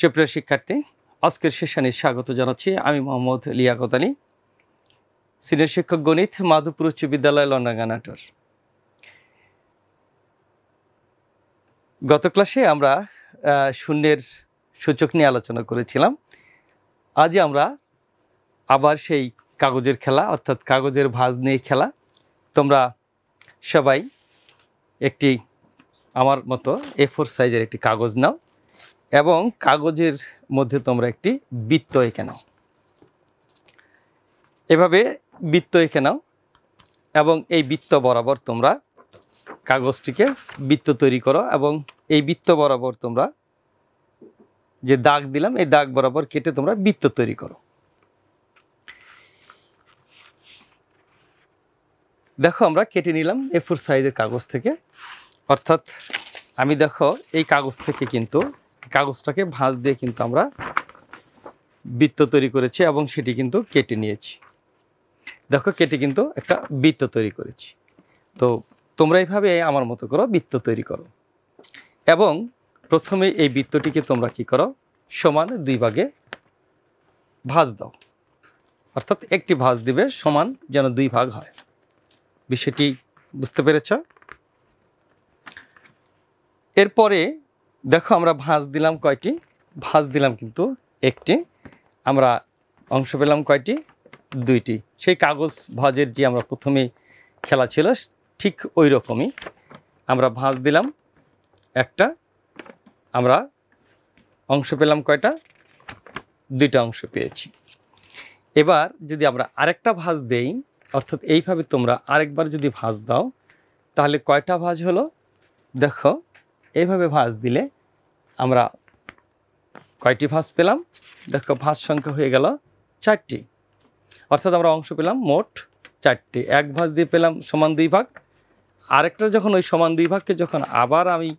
সুপ্রিয় শিক্ষার্থী, আজকের সেশনে স্বাগত জানাচ্ছি। আমি মোহাম্মদ লিয়াকত আলী, সিনিয়র শিক্ষক গণিত, মাধবপুর উচ্চ বিদ্যালয়, লন্ডন, নাটোর। গত ক্লাসে আমরা শূন্যের সূচক নিয়ে আলোচনা করেছিলাম। আজ আমরা আবার সেই কাগজের খেলা অর্থাৎ কাগজের ভাঁজ নিয়ে খেলা। তোমরা সবাই একটি আমার মতো A4 সাইজের একটি কাগজ নাও এবং কাগজের মধ্যে তোমরা একটি বৃত্ত এঁকে নাও। এভাবে বৃত্ত এঁকে নাও এবং এই বৃত্ত বরাবর তোমরা কাগজটিকে বৃত্ত তৈরি করো এবং এই বৃত্ত বরাবর তোমরা যে দাগ দিলাম এই দাগ বরাবর কেটে তোমরা বৃত্ত তৈরি করো। দেখো আমরা কেটে নিলাম A4 সাইজের কাগজ থেকে, অর্থাৎ আমি দেখো এই কাগজ থেকে কিন্তু কাগজটাকে ভাঁজ দিয়ে কিন্তু আমরা বৃত্ত তৈরি করেছি এবং সেটি কিন্তু কেটে নিয়েছি। দেখো কেটে কিন্তু একটা বৃত্ত তৈরি করেছি। তো তোমরা এইভাবে আমার মতো করো বৃত্ত তৈরি করো এবং প্রথমে এই বৃত্তটিকে তোমরা কি করো, সমান দুই ভাগে ভাঁজ দাও, অর্থাৎ একটি ভাঁজ দিবে সমান যেন দুই ভাগ হয়। বিষয়টি বুঝতে পেরেছ? এরপরে দেখো আমরা ভাঁজ দিলাম কয়টি? ভাঁজ দিলাম কিন্তু একটি। আমরা অংশ পেলাম কয়টি? দুইটি। সেই কাগজ ভাঁজের যে আমরা প্রথমে খেলা ছিল ঠিক ওই রকমই আমরা ভাঁজ দিলাম একটা, আমরা অংশ পেলাম কয়টা? দুইটা অংশ পেয়েছি। এবার যদি আমরা আরেকটা ভাঁজ দেই, অর্থাৎ এইভাবে তোমরা আরেকবার যদি ভাঁজ দাও তাহলে কয়টা ভাঁজ হলো? দেখো এইভাবে ভাঁজ দিলে আমরা কয়টি ভাঁজ পেলাম? দেখো ভাঁজ সংখ্যা হয়ে গেল 4টি, অর্থাৎ আমরা অংশ পেলাম মোট 4টি। এক ভাঁজ দিয়ে পেলাম সমান দুই ভাগ, আরেকটা যখন ওই সমান দুই ভাগকে যখন আবার আমি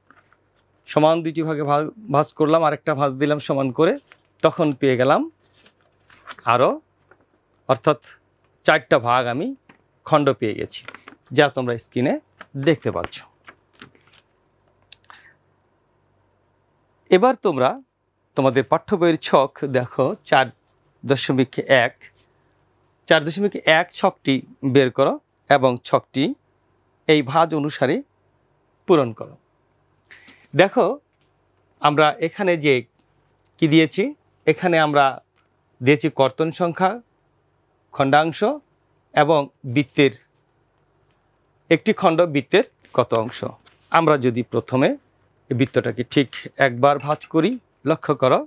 সমান দুইটি ভাগে ভাঁজ করলাম, আরেকটা ভাঁজ দিলাম সমান করে, তখন পেয়ে গেলাম আরও, অর্থাৎ 4টা ভাগ আমি খণ্ড পেয়ে গেছি, যা তোমরা স্ক্রিনে দেখতে পাচ্ছ। এবার তোমরা তোমাদের পাঠ্য বইয়ের ছক দেখো 4.1 ছকটি বের করো এবং ছকটি এই ভাঁজ অনুসারে পূরণ করো। দেখো আমরা এখানে যে কি দিয়েছি, এখানে আমরা দিয়েছি কর্তন সংখ্যা, খণ্ডাংশ এবং বৃত্তের একটি খণ্ড, বৃত্তের কত অংশ। আমরা যদি প্রথমে এই বৃত্তটাকে ঠিক একবার ভাঁজ করি, লক্ষ্য করো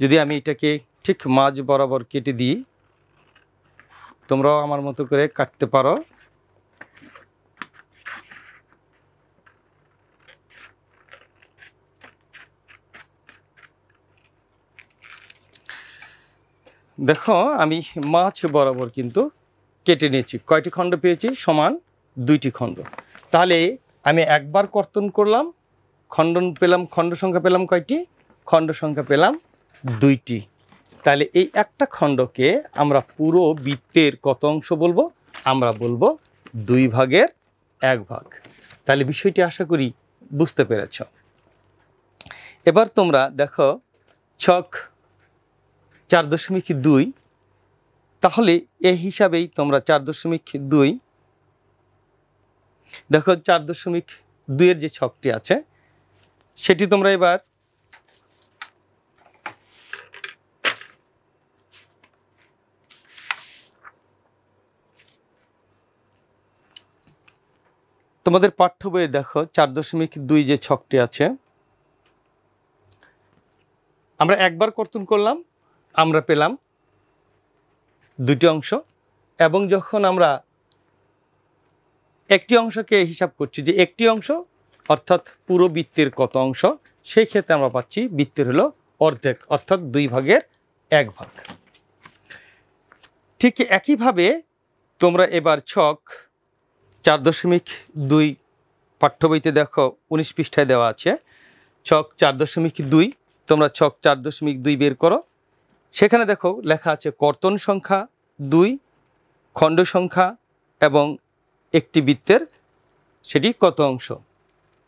যদি আমি এটাকে ঠিক মাঝ বরাবর কেটে দিই, তোমরাও আমার মতো করে কাটতে পারো। দেখো আমি মাঝ বরাবর কিন্তু কেটে নিয়েছি। কয়টি খণ্ড পেয়েছি? সমান 2টি খণ্ড। তাহলে আমি একবার কর্তন করলাম, খণ্ডন পেলাম, খণ্ড সংখ্যা পেলাম কয়টি? খণ্ড সংখ্যা পেলাম 2টি। তাহলে এই একটা খণ্ডকে আমরা পুরো বৃত্তের কত অংশ বলবো? আমরা বলবো 2 ভাগের 1 ভাগ। তাহলে বিষয়টি আশা করি বুঝতে পেরেছ। এবার তোমরা দেখো ছক 4.2, তাহলে এই হিসাবেই তোমরা 4.2 দেখো 4.2 এর যে ছকটি আছে সেটি তোমরা এবার তোমাদের পাঠ্য বইয়ে দেখো 4.2 যে ছকটি আছে, আমরা একবার কর্তন করলাম, আমরা পেলাম 2টি অংশ এবং যখন আমরা একটি অংশকে হিসাব করছি যে একটি অংশ অর্থাৎ পুরো বৃত্তের কত অংশ, সেই ক্ষেত্রে আমরা পাচ্ছি বৃত্তের হলো অর্ধেক, অর্থাৎ 2 ভাগের 1 ভাগ। ঠিক একইভাবে তোমরা এবার ছক 4.2 পাঠ্য বইতে দেখো 19 পৃষ্ঠায় দেওয়া আছে ছক 4.2, তোমরা ছক 4.2 বের করো। সেখানে দেখো লেখা আছে কর্তন সংখ্যা 2, খণ্ড সংখ্যা এবং একটি বৃত্তের সেটি কত অংশ।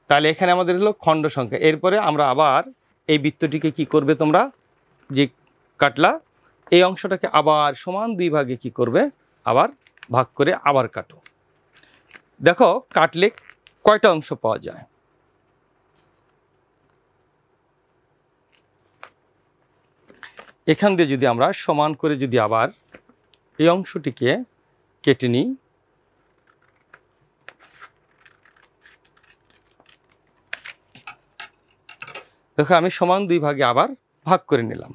তাহলে এখানে আমাদের হলো খণ্ড সংখ্যা। এরপরে আমরা আবার এই বৃত্তটিকে কি করবে তোমরা, যে কাটলা এই অংশটাকে আবার সমান 2 ভাগে কি করবে, আবার ভাগ করে আবার কাটো। দেখো কাটলে কয়টা অংশ পাওয়া যায়। এখান দিয়ে যদি আমরা সমান করে যদি আবার এই অংশটিকে কেটে নিই, দেখো আমি সমান 2 ভাগে আবার ভাগ করে নিলাম।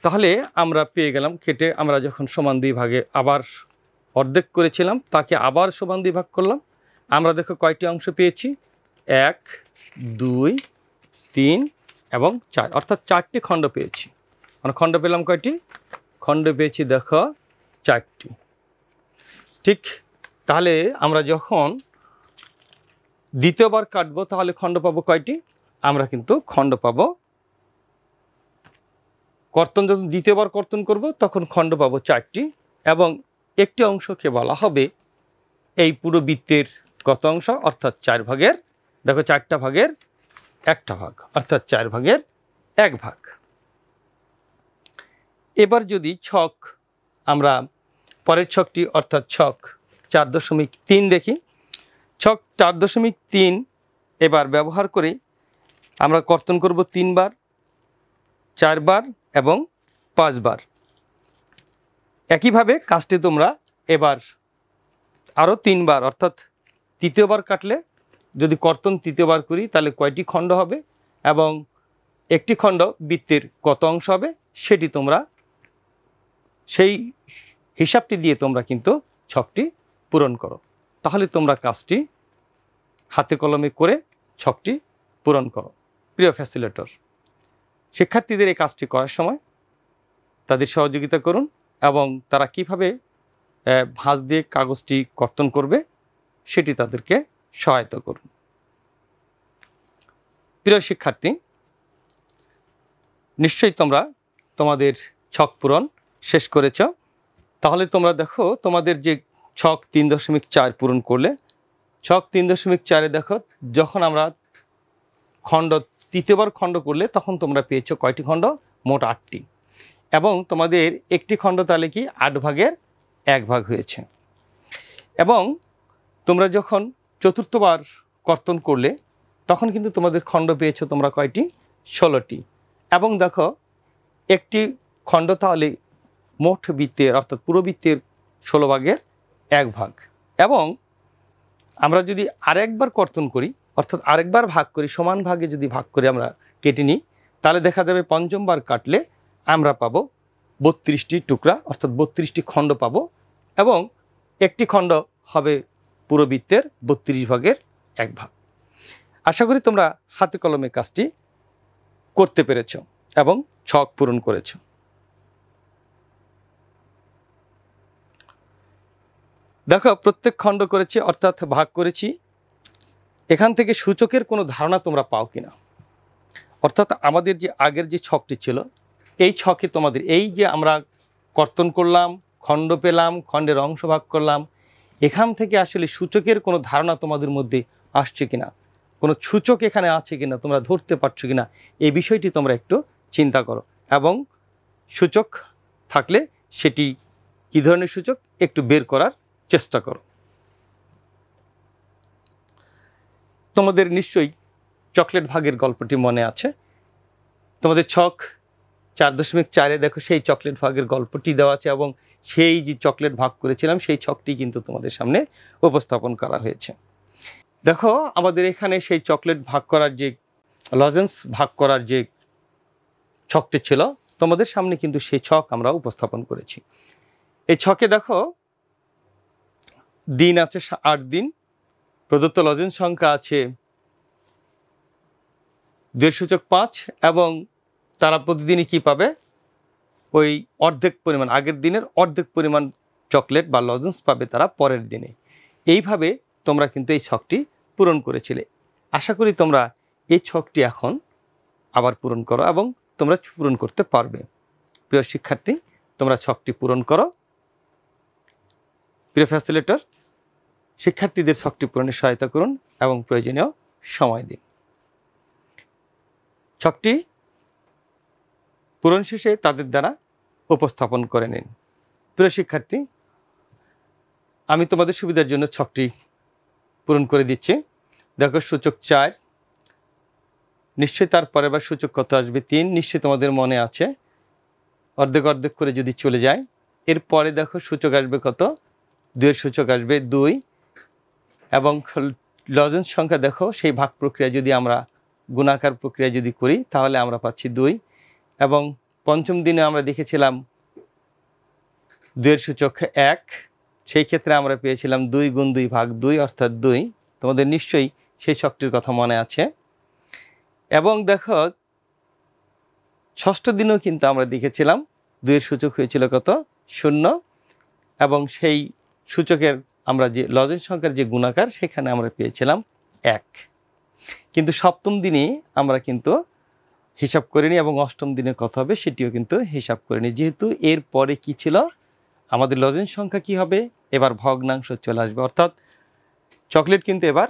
তাহলে আমরা পেয়ে গেলাম, কেটে আমরা যখন সমান 2 ভাগে আবার অর্ধেক করেছিলাম তাকে আবার সমান 2 ভাগ করলাম, আমরা দেখো কয়টি অংশ পেয়েছি, 1 2 3 এবং 4, অর্থাৎ 4টি খণ্ড পেয়েছি। আমরা খণ্ড পেলাম কয়টি, খণ্ড পেয়েছি দেখো 4টি। ঠিক তাহলে আমরা যখন দ্বিতীয়বার কাটবো তাহলে খণ্ড পাবো কয়টি, আমরা কিন্তু খণ্ড পাবো, কর্তন যখন দ্বিতীয়বার কর্তন করব তখন খণ্ড পাবো 4টি, এবং একটি অংশকে বলা হবে এই পুরো বৃত্তের কত অংশ, অর্থাৎ 4 ভাগের, দেখো 4টা ভাগের 1টা ভাগ, অর্থাৎ 4 ভাগের 1 ভাগ। এবার যদি ছক আমরা পরের ছকটি অর্থাৎ ছক 4.3 দেখি, ছক 4.3 এবার ব্যবহার করে আমরা কর্তন করব 3 বার, 4 বার এবং 5 বার। একইভাবে কাজটি তোমরা এবার আরও 3 বার, অর্থাৎ তৃতীয়বার কাটলে যদি কর্তন তৃতীয়বার করি তাহলে কয়টি খণ্ড হবে এবং একটি খণ্ড বৃত্তের কত অংশ হবে সেটি তোমরা সেই হিসাবটি দিয়ে তোমরা কিন্তু ছকটি পূরণ করো। তাহলে তোমরা কাজটি হাতে কলমে করে ছকটি পূরণ করো। প্রিয় ফ্যাসিলিটেটর, শিক্ষার্থীদের এই কাজটি করার সময় তাদের সহযোগিতা করুন এবং তারা কিভাবে ভাঁজ দিয়ে কাগজটি কর্তন করবে সেটি তাদেরকে সহায়তা করুন। প্রিয় শিক্ষার্থী, নিশ্চয়ই তোমরা তোমাদের ছক পূরণ শেষ করেছ। তাহলে তোমরা দেখো তোমাদের যে ছক 3.4 পূরণ করলে, ছক 3.4-এ দেখো যখন আমরা খণ্ড তৃতীয়বার খণ্ড করলে তখন তোমরা পেয়েছো কয়টি খণ্ড, মোট 8টি, এবং তোমাদের একটি খণ্ড তাহলে কি 8 ভাগের 1 ভাগ হয়েছে। এবং তোমরা যখন চতুর্থবার কর্তন করলে তখন কিন্তু তোমাদের খণ্ড পেয়েছো তোমরা কয়টি, 16টি, এবং দেখো একটি খণ্ড তাহলে মোট বৃত্তের অর্থাৎ পুরো বৃত্তের 16 ভাগের 1 ভাগ। এবং আমরা যদি আরেকবার কর্তন করি অর্থাৎ আরেকবার ভাগ করি, সমান ভাগে যদি ভাগ করে আমরা কেটে নিই তাহলে দেখা যাবে পঞ্চমবার কাটলে আমরা পাবো 32টি টুকরা, অর্থাৎ 32টি খণ্ড পাবো, এবং একটি খণ্ড হবে পুরো বৃত্তের 32 ভাগের 1 ভাগ। আশা করি তোমরা হাতে কলমে কাজটি করতে পেরেছ এবং ছক পূরণ করেছ। দেখো প্রত্যেক খণ্ড করেছি অর্থাৎ ভাগ করেছি, এখান থেকে সূচকের কোনো ধারণা তোমরা পাও কিনা, অর্থাৎ আমাদের যে আগের যে ছকটি ছিল এই ছকে তোমাদের এই যে আমরা কর্তন করলাম, খণ্ড পেলাম, খণ্ডের অংশ ভাগ করলাম, এখান থেকে আসলে সূচকের কোনো ধারণা তোমাদের মধ্যে আসছে কিনা, কোনো সূচক এখানে আছে কিনা তোমরা ধরতে পারছো কিনা, এই বিষয়টি তোমরা একটু চিন্তা করো, এবং সূচক থাকলে সেটি কী ধরনের সূচক একটু বের করার চেষ্টা করো। তোমাদের নিশ্চয়ই চকলেট ভাগের গল্পটি মনে আছে, তোমাদের ছক 4.4-এ দেখো সেই চকলেট ভাগের গল্পটি দেওয়া আছে, এবং সেই যে চকলেট ভাগ করেছিলাম সেই ছকটি কিন্তু তোমাদের সামনে উপস্থাপন করা হয়েছে। দেখো আমাদের এখানে সেই চকলেট ভাগ করার যে লজেন্স ভাগ করার যে ছকটি ছিল তোমাদের সামনে কিন্তু সেই ছক আমরা উপস্থাপন করেছি। এই ছকে দেখো দিন আছে 8 দিন, প্রদত্ত লজেন্স সংখ্যা আছে 2.5, এবং তারা প্রতিদিনই কি পাবে, ওই অর্ধেক পরিমাণ, আগের দিনের অর্ধেক পরিমাণ চকলেট বা লজেন্স পাবে তারা পরের দিনে। এইভাবে তোমরা কিন্তু এই ছকটি পূরণ করেছিলে। আশা করি তোমরা এই ছকটি এখন আবার পূরণ করো এবং তোমরা পূরণ করতে পারবে। প্রিয় শিক্ষার্থী, তোমরা ছকটি পূরণ করো। প্রিয় ফ্যাসিলিটেটর, শিক্ষার্থীদের ছকটি পূরণে সহায়তা করুন এবং প্রয়োজনীয় সময় দিন। ছকটি পূরণ শেষে তাদের দ্বারা উপস্থাপন করে নিন। প্রিয় শিক্ষার্থী, আমি তোমাদের সুবিধার জন্য ছকটি পূরণ করে দিচ্ছি। দেখো, সূচক 4, নিশ্চয়ই তার পরে আবার সূচক কত আসবে? 3, নিশ্চয়ই তোমাদের মনে আছে। অর্ধেক অর্ধেক করে যদি চলে যায়, এরপরে দেখো সূচক আসবে কত? 2 এর সূচক আসবে 2, এবং লজেন্স সংখ্যা দেখো, সেই ভাগ প্রক্রিয়া যদি আমরা গুণাকার প্রক্রিয়া যদি করি তাহলে আমরা পাচ্ছি 2, এবং পঞ্চম দিনে আমরা দেখেছিলাম 2 এর সূচক 1, সেই ক্ষেত্রে আমরা পেয়েছিলাম 2 গুণ 2 ভাগ 2 অর্থাৎ 2। তোমাদের নিশ্চয়ই সেই ছকটির কথা মনে আছে। এবং দেখো, ষষ্ঠ দিনেও কিন্তু আমরা দেখেছিলাম 2 এর সূচক হয়েছিল কত? 0, এবং সেই সূচকের আমরা যে লজেন্স সংখ্যার যে গুণাকার সেখানে আমরা পেয়েছিলাম 1। কিন্তু সপ্তম দিনে আমরা কিন্তু হিসাব করিনি, এবং অষ্টম দিনে কত হবে সেটিও কিন্তু হিসাব করিনি, যেহেতু এর পরে কি ছিল? আমাদের লজেন্স সংখ্যা কি হবে? এবার ভগ্নাংশ চলে আসবে, অর্থাৎ চকলেট কিন্তু এবার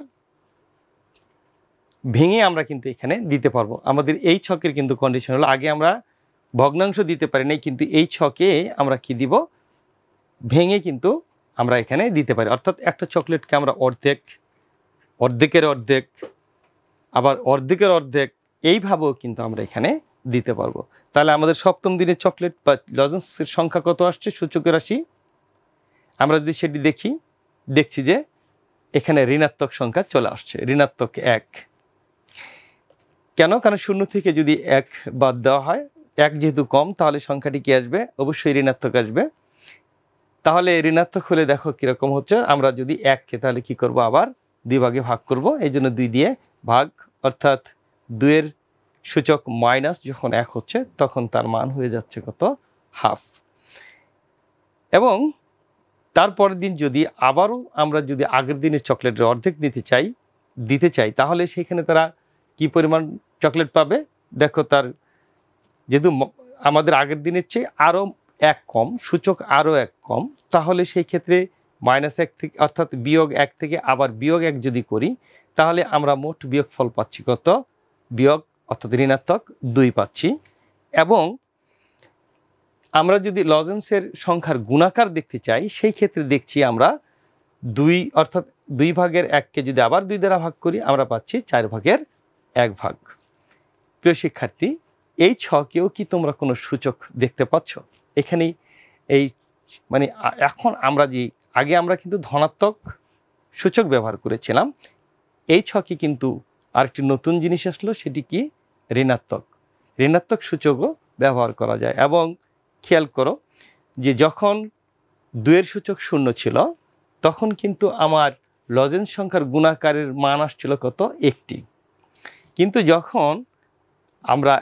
ভেঙে আমরা কিন্তু এখানে দিতে পারবো। আমাদের এই ছকের কিন্তু কন্ডিশন হলো, আগে আমরা ভগ্নাংশ দিতে পারি নাই, কিন্তু এই ছকে আমরা কি দিব? ভেঙে কিন্তু আমরা এখানে দিতে পারি। অর্থাৎ একটা চকলেটকে আমরা অর্ধেক, অর্ধেকের অর্ধেক, আবার অর্ধেকের অর্ধেক, এইভাবেও কিন্তু আমরা এখানে দিতে পারবো। তাহলে আমাদের সপ্তম দিনের চকলেট বা লজেন্সের সংখ্যা কত আসছে? সূচকের রাশি আমরা যদি সেটি দেখছি যে এখানে ঋণাত্মক সংখ্যা চলে আসছে, ঋণাত্মক 1। কেন? কারণ 0 থেকে যদি 1 বাদ দেওয়া হয়, 1 যেহেতু কম, তাহলে সংখ্যাটি কি আসবে? অবশ্যই ঋণাত্মক আসবে। তাহলে ঋণাত্মক হলে দেখো কিরকম হচ্ছে। আমরা যদি 1কে তাহলে কি করব? আবার 2 ভাগে ভাগ করব, এই জন্য 2 দিয়ে ভাগ, অর্থাৎ 2 এর সূচক মাইনাস যখন 1 হচ্ছে তখন তার মান হয়ে যাচ্ছে কত? হাফ। এবং তারপরের দিন যদি আবারও আমরা যদি আগের দিনের চকলেটের অর্ধেক দিতে চাই তাহলে সেখানে তারা কি পরিমাণ চকলেট পাবে? দেখো, তার যেহেতু আমাদের আগের দিনের চেয়ে আরও 1 কম, সূচক আরও 1 কম, তাহলে সেই ক্ষেত্রে -1 থেকে, অর্থাৎ -1 থেকে আবার -1 যদি করি তাহলে আমরা মোট বিয়োগফল পাচ্ছি কত? বিয়োগ, অর্থাৎ ঋণাত্মক 2 পাচ্ছি। এবং আমরা যদি লজেন্সের সংখ্যার গুণাকার দেখতে চাই সেই ক্ষেত্রে দেখছি আমরা 2, অর্থাৎ 2 ভাগের 1কে যদি আবার 2 দ্বারা ভাগ করি আমরা পাচ্ছি 4 ভাগের 1 ভাগ। প্রিয় শিক্ষার্থী, এই ছকেও কি তোমরা কোনো সূচক দেখতে পাচ্ছ? এখানেই এই মানে এখন আমরা যে আগে আমরা কিন্তু ধনাত্মক সূচক ব্যবহার করেছিলাম, এই ছকে কিন্তু আরেকটি নতুন জিনিস আসলো, সেটি কি? ঋণাত্মক সূচকও ব্যবহার করা যায়। এবং খেয়াল করো যে যখন 2 এর সূচক 0 ছিল তখন কিন্তু আমার লজেন্স সংখ্যার গুণাকারের মান আসছিল কত? 1টি। কিন্তু যখন আমরা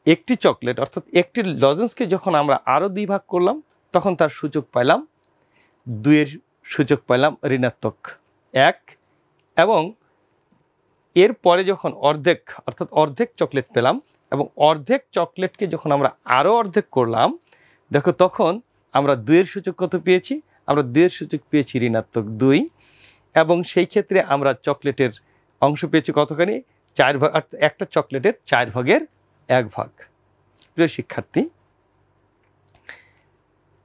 একটি চকলেট, অর্থাৎ একটি লজেন্সকে যখন আমরা আরও 2 ভাগ করলাম তখন তার সূচক পাইলাম 2 এর সূচক পাইলাম ঋণাত্মক 1। এবং এরপরে যখন অর্ধেক, অর্থাৎ অর্ধেক চকলেট পেলাম, এবং অর্ধেক চকলেটকে যখন আমরা আরও অর্ধেক করলাম, দেখো তখন আমরা 2 এর সূচক কত পেয়েছি? আমরা 2 এর সূচক পেয়েছি ঋণাত্মক 2, এবং সেই ক্ষেত্রে আমরা চকলেটের অংশ পেয়েছি কতখানি? 4 ভাগ, অর্থাৎ একটা চকলেটের 4 ভাগের 1 ভাগ। প্রিয় শিক্ষার্থী,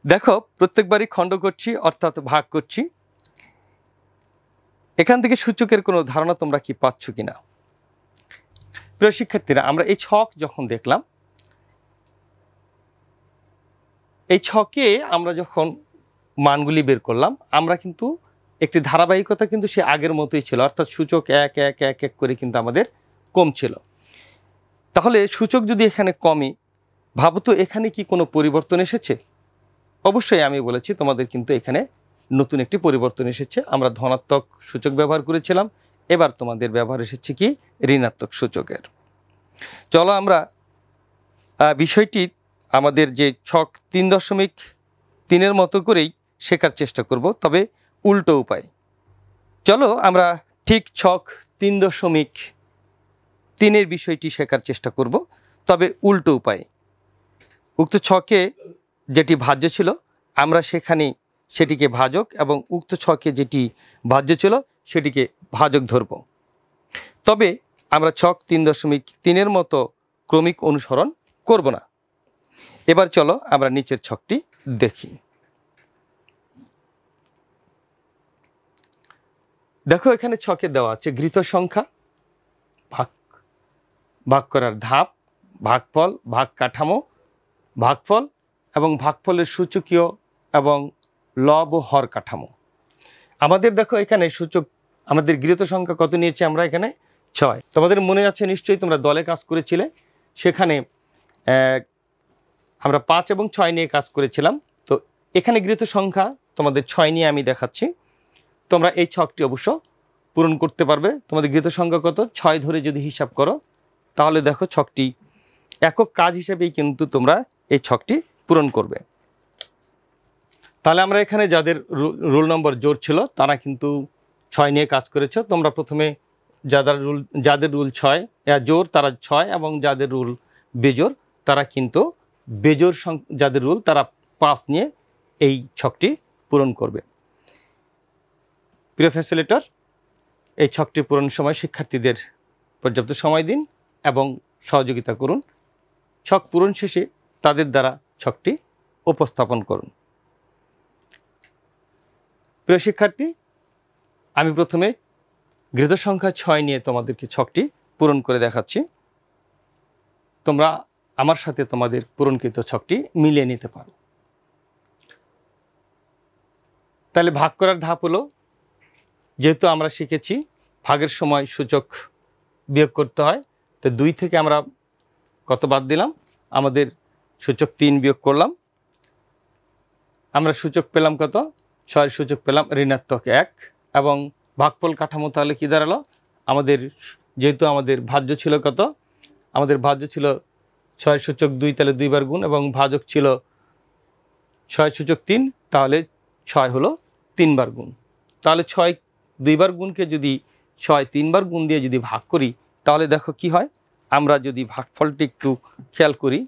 দেখো প্রত্যেকবারই খণ্ড করছি, অর্থাৎ ভাগ করছি। এখান থেকে সূচকের কোনো ধারণা তোমরা কি পাচ্ছ কিনা? প্রিয় শিক্ষার্থীরা, আমরা এই ছক যখন দেখলাম, এই ছকে আমরা যখন মানগুলি বের করলাম, আমরা কিন্তু একটি ধারাবাহিকতা কিন্তু সে আগের মতোই ছিল, অর্থাৎ সূচক 1 1 1 1 করে কিন্তু আমাদের কম ছিল। তাহলে সূচক যদি এখানে কমই, ভাবো তো এখানে কি কোনো পরিবর্তন এসেছে? অবশ্যই আমি বলেছি তোমাদের কিন্তু এখানে নতুন একটি পরিবর্তন এসেছে। আমরা ধনাত্মক সূচক ব্যবহার করেছিলাম, এবার তোমাদের ব্যবহার এসেছে কি? ঋণাত্মক সূচকের। চলো আমরা বিষয়টি আমাদের যে ছক 3.3 মতো করেই শেখার চেষ্টা করব, তবে উল্টো উপায়। চলো আমরা ঠিক ছক 3.3 বিষয়টি শেখার চেষ্টা করব, তবে উল্টো উপায়ে। উক্ত ছকে যেটি ভাজ্য ছিল আমরা সেটিকে ভাজক, এবং উক্ত ছকে যেটি ভাজ্য ছিল সেটিকে ভাজক ধরব। তবে আমরা ছক 3.3 মতো ক্রমিক অনুসরণ করব না। এবার চলো আমরা নিচের ছকটি দেখি। দেখো এখানে ছকে দেওয়া আছে গৃহীত সংখ্যা, ভাগ করার ধাপ, ভাগফল, ভাগ কাঠামো, ভাগফল এবং ভাগফলের সূচকীয় এবং লব ও হর কাঠামো। আমাদের দেখো এখানে সূচক, আমাদের গৃহীত সংখ্যা কত নিয়েছি আমরা এখানে 6। তোমাদের মনে আছে নিশ্চয়ই, তোমরা দলে কাজ করেছিলে, সেখানে আমরা 5 এবং 6 নিয়ে কাজ করেছিলাম। তো এখানে গৃহীত সংখ্যা তোমাদের 6 নিয়ে আমি দেখাচ্ছি। তোমরা এই ছকটি অবশ্য পূরণ করতে পারবে। তোমাদের গৃহীত সংখ্যা কত 6 ধরে যদি হিসাব করো, তাহলে দেখো ছকটি একক কাজ হিসেবেই কিন্তু তোমরা এই ছকটি পূরণ করবে। তাহলে আমরা এখানে যাদের রোল নম্বর জোর ছিল তারা কিন্তু 6 নিয়ে কাজ করেছো। তোমরা প্রথমে যাদের রুল 6 জোর তারা 6, এবং যাদের রুল বেজোর তারা কিন্তু বেজোর যাদের রুল তারা 5 নিয়ে এই ছকটি পূরণ করবে। প্রিয় ফ্যাসিলিটর, এই ছকটি পূরণ সময় শিক্ষার্থীদের পর্যাপ্ত সময় দিন এবং সহযোগিতা করুন। ছক পূরণ শেষে তাদের দ্বারা ছকটি উপস্থাপন করুন। প্রিয় শিক্ষার্থী, আমি প্রথমে গৃহীত সংখ্যা 6 নিয়ে তোমাদেরকে ছকটি পূরণ করে দেখাচ্ছি। তোমরা আমার সাথে তোমাদের পূরণকৃত ছকটি মিলিয়ে নিতে পারো। তাহলে ভাগ করার ধাপ হলো, যেহেতু আমরা শিখেছি ভাগের সময় সূচক বিয়োগ করতে হয়, তো 2 থেকে আমরা কত বাদ দিলাম, আমাদের সূচক 3 বিয়োগ করলাম, আমরা সূচক পেলাম কত 6, সূচক পেলাম ঋণাত্মক 1। এবং ভাগফল কাঠামো তাহলে কি দাঁড়ালো, আমাদের যেহেতু আমাদের ভাজ্য ছিল কত, আমাদের ভাজ্য ছিল 6 সূচক 2, তাহলে 2 বার গুণ, এবং ভাজক ছিল 6 সূচক 3, তাহলে 6 হলো 3 বার গুণ। তাহলে 6 2 বার গুণকে যদি 6 3 বার গুণ দিয়ে যদি ভাগ করি, তাহলে দেখো কি হয়। আমরা যদি ভাগফলটি একটু খেয়াল করি,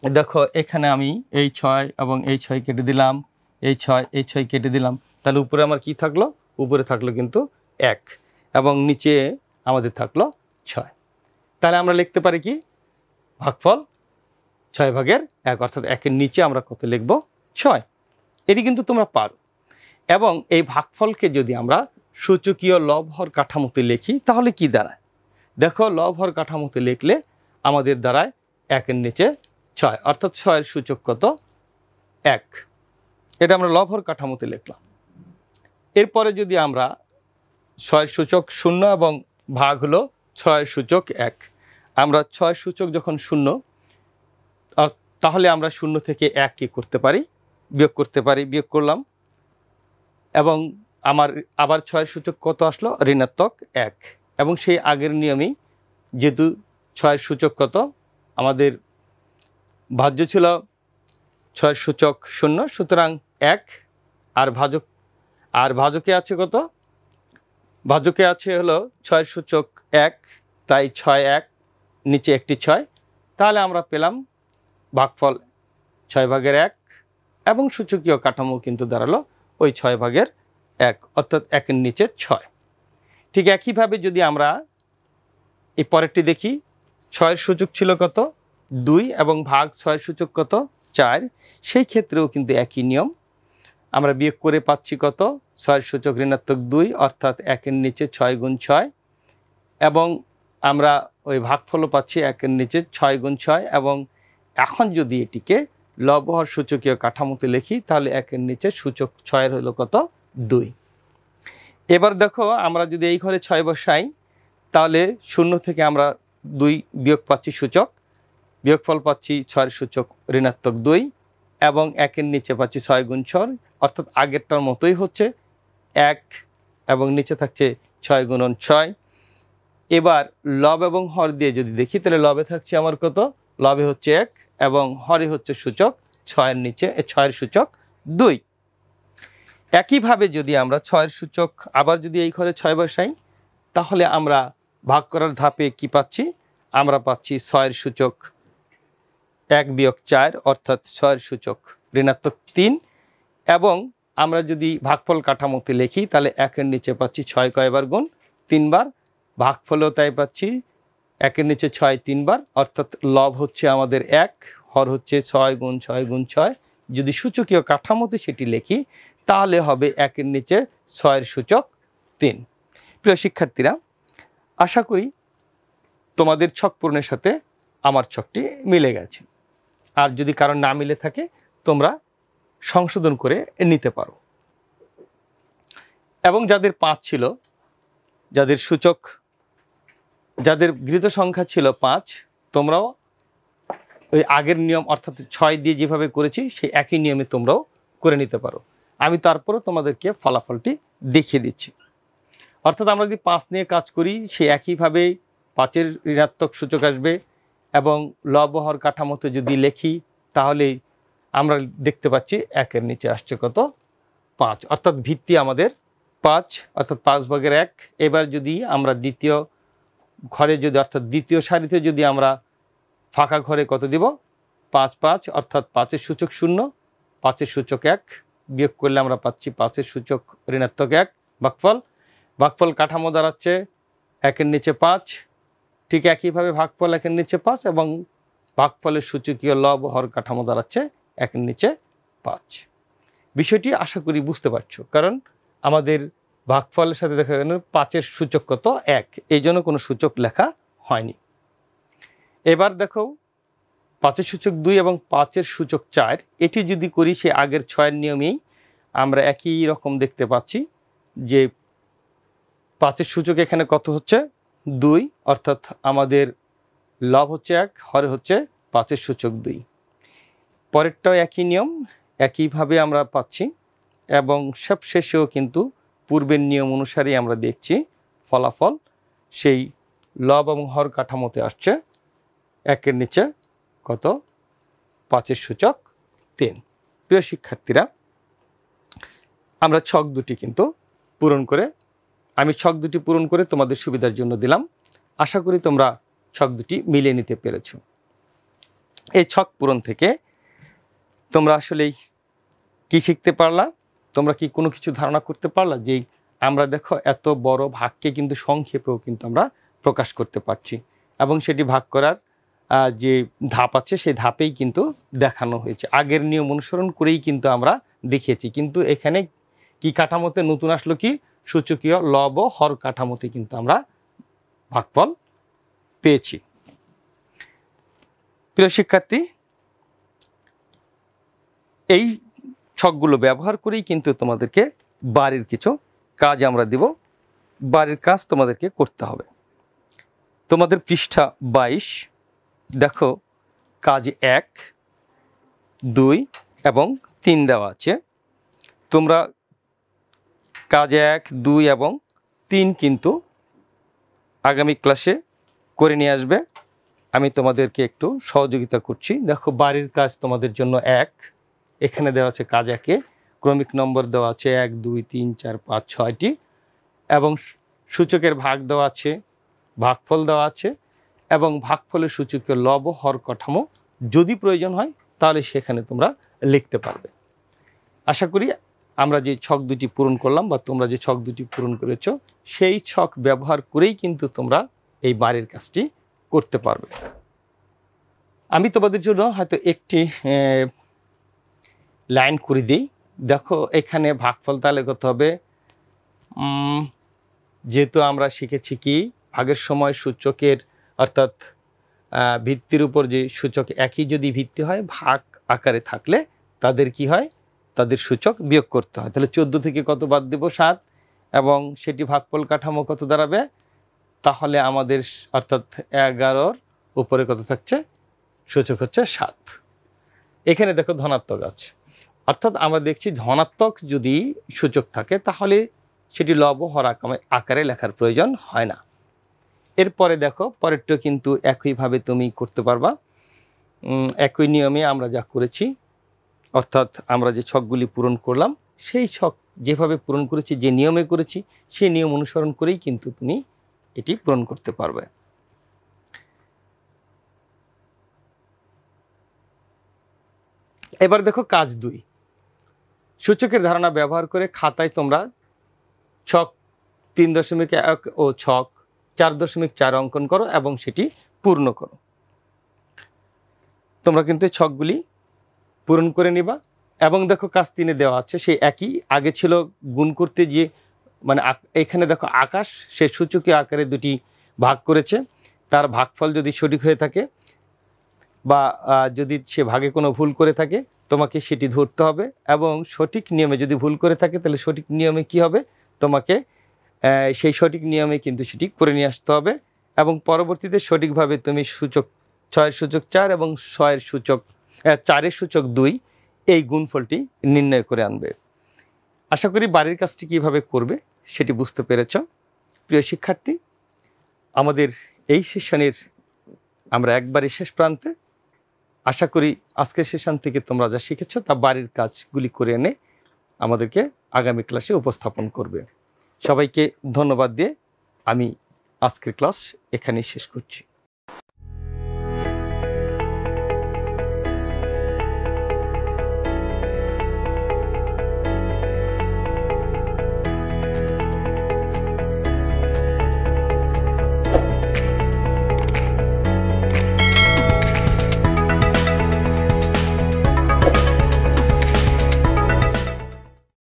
দেখো এখানে আমি এই 6 এবং এই 6 কেটে দিলাম, এই 6 কেটে দিলাম, তাহলে উপরে আমার কি থাকলো, উপরে থাকলো কিন্তু 1, এবং নিচে আমাদের থাকলো 6। তাহলে আমরা লিখতে পারি কি, ভাগফল 6 ভাগের 1, অর্থাৎ 1-এর নিচে আমরা কত লিখব 6। এটি কিন্তু তোমরা পারো। এবং এই ভাগফলকে যদি আমরা সূচকীয় লব হর কাঠামোতে লিখি তাহলে কি দাঁড়ায়, দেখো লব হর কাঠামোতে লিখলে আমাদের দাঁড়ায় 1-এর নিচে 6, অর্থাৎ 6-এর সূচক কত 1। এটা আমরা লব হর কাঠামোতে লিখলাম। এরপরে যদি আমরা 6-এর সূচক 0 এবং ভাগ হলো 6-এর সূচক 1, আমরা 6 সূচক যখন 0, তাহলে আমরা 0 থেকে 1 কি করতে পারি, বিয়োগ করতে পারি। বিয়োগ করলাম, এবং আমার আবার 6 সূচক কত আসলো, ঋণাত্মক 1। এবং সেই আগের নিয়মেই যেহেতু 6 সূচক কত, আমাদের ভাজ্য ছিল 6 সূচক 0, সুতরাং 1, আর ভাজকে আছে কত, ভাজকে আছে হলো 6 সূচক 1, তাই 6 1, নিচে একটি 6। তাহলে আমরা পেলাম ভাগফল 6 ভাগের 1, এবং সূচকীয় কাঠামো কিন্তু দাঁড়ালো ওই 6 ভাগের 1, অর্থাৎ 1-এর নিচে 6। ঠিক একইভাবে যদি আমরা এই পরেরটি দেখি, 6-এর সূচক ছিল কত 2, এবং ভাগ 6-এর সূচক কত 4, সেই ক্ষেত্রেও কিন্তু একই নিয়ম। আমরা বিয়োগ করে পাচ্ছি কত, 6-এর সূচক ঋণাত্মক 2, অর্থাৎ 1-এর নিচে 6 গুণ 6, এবং আমরা ওই ভাগফলও পাচ্ছি 1-এর নিচে 6 গুণ 6। এবং এখন যদি এটিকে লব হর সূচকীয় কাঠামোতে লিখি, তাহলে 1-এর নিচে সূচক 6-এর হলো কত 2। এবার দেখো আমরা যদি এই ঘরে 6 বসাই, তাহলে 0 থেকে আমরা 2 বিয়োগ পাচ্ছি সূচক, বিয়োগফল পাচ্ছি 6-এর সূচক ঋণাত্মক 2, এবং 1-এর নিচে পাচ্ছি 6 গুণ 6, অর্থাৎ আগেরটার মতোই হচ্ছে 1, এবং নিচে থাকছে 6 গুণন 6। এবার লব এবং হর দিয়ে যদি দেখি, তাহলে লবে থাকছে আমার কত, লবে হচ্ছে 1, এবং হরে হচ্ছে সূচক 6-এর নিচে 6-এর সূচক 2। একইভাবে যদি আমরা 6-এর সূচক আবার যদি এই ঘরে 6 বসাই, তাহলে আমরা ভাগ করার ধাপে কি পাচ্ছি, আমরা পাচ্ছি 6-এর সূচক 1 বিয়োগ 4, অর্থাৎ 6-এর সূচক ঋণাত্মক 3। এবং আমরা যদি ভাগফল কাঠামোতে লিখি, তাহলে 1-এর নিচে পাচ্ছি 6 কয়বার গুণ 3 বার, ভাগফলও তাই পাচ্ছি একের নিচে 6 তিনবার, অর্থাৎ লব হচ্ছে আমাদের 1, হর হচ্ছে 6 গুণ 6 গুণ 6। যদি সূচকীয় কাঠামোতে সেটি লিখি তাহলে হবে একের নিচে 6-এর সূচক 3। প্রিয় শিক্ষার্থীরা, আশা করি তোমাদের ছক পূরণের সাথে আমার ছকটি মিলে গেছে। আর যদি কারণ না মিলে থাকে তোমরা সংশোধন করে নিতে পারো। এবং যাদের 5 ছিল, যাদের সূচক, যাদের গৃহীত সংখ্যা ছিল 5, তোমরাও ওই আগের নিয়ম অর্থাৎ 6 দিয়ে যেভাবে করেছি সেই একই নিয়মে তোমরাও করে নিতে পারো। আমি তারপরে তোমাদেরকে ফলাফলটি দেখিয়ে দিচ্ছি। অর্থাৎ আমরা যদি 5 নিয়ে কাজ করি সেই একইভাবে 5-এর ঋণাত্মক সূচক আসবে এবং লব হর কাঠামোতে যদি লিখি তাহলে আমরা দেখতে পাচ্ছি একের নিচে আসছে কত? 5, অর্থাৎ ভিত্তি আমাদের 5, অর্থাৎ 5/1। এবার যদি আমরা দ্বিতীয় ঘরে যদি অর্থাৎ দ্বিতীয় সারিতে যদি আমরা ফাঁকা ঘরে কত দিব? 5 5, অর্থাৎ 5-এর সূচক 0, 5-এর সূচক 1, বিয়োগ করলে আমরা পাচ্ছি 5-এর সূচক ঋণাত্মক 1। ভাগফল কাঠামো দাঁড়াচ্ছে একের নিচে 5, ঠিক একইভাবে ভাগফল একের নিচে 5 এবং ভাগফলের সূচকীয় লব হর কাঠামো দাঁড়াচ্ছে একের নিচে 5। বিষয়টি আশা করি বুঝতে পারছো, কারণ আমাদের ভাগফলের সাথে দেখা গেল 5-এর সূচক কত? 1, এই জন্য কোনো সূচক লেখা হয়নি। এবার দেখো 5-এর সূচক 2 এবং 5-এর সূচক 4, এটি যদি করি সে আগের 6-এর নিয়মেই আমরা একই রকম দেখতে পাচ্ছি যে 5-এর সূচক এখানে কত হচ্ছে? 2, অর্থাৎ আমাদের লব হচ্ছে 1, হরে হচ্ছে 5-এর সূচক 2। পরেরটাও একই নিয়ম, একইভাবে আমরা পাচ্ছি এবং সবশেষেও কিন্তু পূর্বের নিয়ম অনুসারেই আমরা দেখছি ফলাফল সেই লব এবং হর কাঠামোতে আসছে একের নিচে কত? 5-এর সূচক 3। প্রিয় শিক্ষার্থীরা, আমরা ছক দুটি কিন্তু পূরণ করে, আমি ছক দুটি পূরণ করে তোমাদের সুবিধার জন্য দিলাম। আশা করি তোমরা ছক দুটি মিলিয়ে নিতে পেরেছ। এই ছক পূরণ থেকে তোমরা আসলেই কি শিখতে পারলা? তোমরা কি কোনো কিছু ধারণা করতে পারলা যে আমরা দেখো এত বড় ভাগকে কিন্তু সংক্ষেপেও কিন্তু আমরা প্রকাশ করতে পারছি এবং সেটি ভাগ করার যে ধাপ আছে সেই ধাপেই কিন্তু দেখানো হয়েছে। আগের নিয়ম অনুসরণ করেই কিন্তু আমরা দেখিয়েছি, কিন্তু এখানে কি কাঠামোতে নতুন আসলো? কি সূচকীয় লব ও হর কাঠামোতে কিন্তু আমরা ভাগফল পেয়েছি। প্রিয় শিক্ষার্থী, এই ছকগুলো ব্যবহার করেই কিন্তু তোমাদেরকে বাড়ির কিছু কাজ আমরা দেব। বাড়ির কাজ তোমাদেরকে করতে হবে। তোমাদের পৃষ্ঠা 22 দেখো, কাজ 1, 2 এবং 3 দেওয়া আছে। তোমরা কাজ 1, 2 এবং 3 কিন্তু আগামী ক্লাসে করে নিয়ে আসবে। আমি তোমাদেরকে একটু সহযোগিতা করছি। দেখো, বাড়ির কাজ তোমাদের জন্য 1, এখানে দেওয়া আছে কাজ 1-এ ক্রমিক নম্বর দেওয়া আছে 1 2 3 4 5 6টি এবং সূচকের ভাগ দেওয়া আছে, ভাগফল দেওয়া আছে এবং ভাগফলের সূচকীয় লব হর কাঠামো যদি প্রয়োজন হয় তাহলে সেখানে তোমরা লিখতে পারবে। আশা করি আমরা যে ছক দুটি পূরণ করলাম বা তোমরা যে ছক দুটি পূরণ করেছো সেই ছক ব্যবহার করেই কিন্তু তোমরা এই বাড়ির কাজটি করতে পারবে। আমি তোমাদের জন্য হয়তো একটি লাইন করে দিই। দেখো, এখানে ভাগফল তাহলে কত হবে? যেহেতু আমরা শিখেছি কি ভাগের সময় সূচকের অর্থাৎ ভিত্তির উপর যে সূচক একই যদি ভিত্তি হয় ভাগ আকারে থাকলে তাদের কি হয়? তাদের সূচক বিয়োগ করতে হয়। তাহলে 14 থেকে কত বাদ দেব? 7, এবং সেটি ভাগফল কাঠামো কত দাঁড়াবে? তাহলে আমাদের অর্থাৎ 11-র উপরে কত থাকছে? সূচক হচ্ছে 7। এখানে দেখো ধনাত্মক আছে, অর্থাৎ আমরা দেখছি ধনাত্মক যদি সূচক থাকে তাহলে সেটি লব হর আকারে লেখার প্রয়োজন হয় না। এরপরে দেখো, পরেরটা কিন্তু একইভাবে তুমি করতে পারবা। একই নিয়মে আমরা যা করেছি, অর্থাৎ আমরা যে ছকগুলি পূরণ করলাম সেই ছক যেভাবে পূরণ করেছি, যে নিয়মে করেছি সেই নিয়ম অনুসরণ করেই কিন্তু তুমি এটি পূরণ করতে পারবে। এবার দেখো কাজ 2, সূচকের ধারণা ব্যবহার করে খাতায় তোমরা ছক 3.1 ও ছক 4.4 অঙ্কন করো এবং সেটি পূর্ণ করো। তোমরা কিন্তু ছকগুলি পূরণ করে নিবা। এবং দেখো কাজ 3-এ দেওয়া আছে সেই একই, আগে ছিল গুণ করতে যে মানে এখানে দেখো আকাশ সে সূচকীয় আকারে দুটি ভাগ করেছে, তার ভাগফল যদি সঠিক হয়ে থাকে বা যদি সে ভাগে কোনো ভুল করে থাকে তোমাকে সেটি ধরতে হবে, এবং সঠিক নিয়মে যদি ভুল করে থাকে তাহলে সঠিক নিয়মে কি হবে, তোমাকে সেই সঠিক নিয়মে কিন্তু সেটি করে নিয়ে আসতে হবে। এবং পরবর্তীতে সঠিকভাবে তুমি সূচক 6-এর সূচক 4 এবং 6-এর সূচক 4-এর সূচক 2 এই গুণফলটি নির্ণয় করে আনবে। আশা করি বাড়ির কাজটি কীভাবে করবে সেটি বুঝতে পেরেছ। প্রিয় শিক্ষার্থী, আমাদের এই সেশনের আমরা একবারে শেষ প্রান্তে। আশা করি আজকের সেশন থেকে তোমরা যা শিখেছ তা বাড়ির কাজগুলি করে এনে আমাদেরকে আগামী ক্লাসে উপস্থাপন করবে। সবাইকে ধন্যবাদ দিয়ে আমি আজকের ক্লাস এখানেই শেষ করছি।